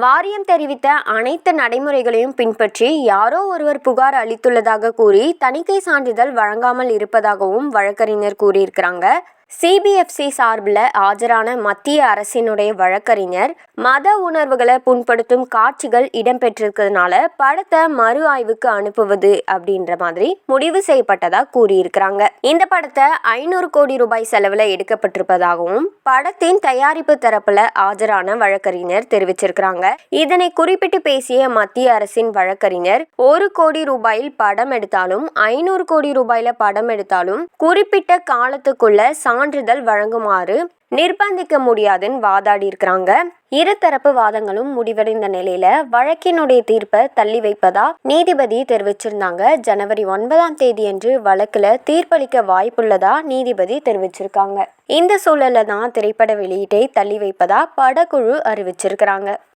வாரியம் தெரிவித்த அனைத்து நடைமுறைகளையும் பின்பற்றி யாரோ ஒருவர் புகார் அளித்துள்ளதாக கூறி தணிக்கை சான்றிதழ் வழங்காமல் இருப்பதாகவும் வழக்கறிஞர் கூறியிருக்கிறாங்க. சிபிஎஃப்சி சார்பில் ஆஜரான மத்திய அரசினுடைய வழக்கறிஞர் மத உணர்வுகளை புண்படுத்தும் காட்சிகள் இடம்பெற்றிருக்கிறதுனால படத்தை மறு ஆய்வுக்கு அனுப்புவது அப்படின்ற மாதிரி முடிவு செய்யப்பட்டதா கூறியிருக்கிறாங்க. இந்த படத்தை 500 கோடி ரூபாய் செலவுல எடுக்கப்பட்டிருப்பதாகவும் படத்தின் தயாரிப்பு தரப்புல ஆஜரான வழக்கறிஞர் தெரிவிச்சிருக்கிறாங்க. இதனை குறிப்பிட்டு பேசிய மத்திய அரசின் வழக்கறிஞர் 1 கோடி ரூபாயில் படம் எடுத்தாலும் 500 கோடி ரூபாயில படம் எடுத்தாலும் குறிப்பிட்ட காலத்துக்குள்ள சான்றிதழ் வழங்குமாறு நிர்பந்திக்க முடியாதுன்னு வாதாடி இருக்கிறாங்க. இருதரப்பு வாதங்களும் முடிவடைந்த நிலையில வழக்கினுடைய தீர்ப்பை தள்ளி வைப்பதா நீதிபதி தெரிவிச்சிருந்தாங்க. ஜனவரி 9ஆம் தேதியன்று வழக்குல தீர்ப்பளிக்க வாய்ப்புள்ளதா நீதிபதி தெரிவிச்சிருக்காங்க. இந்த சூழல்ல தான் திரைப்பட வெளியீட்டை தள்ளி வைப்பதா படக்குழு அறிவிச்சிருக்கிறாங்க.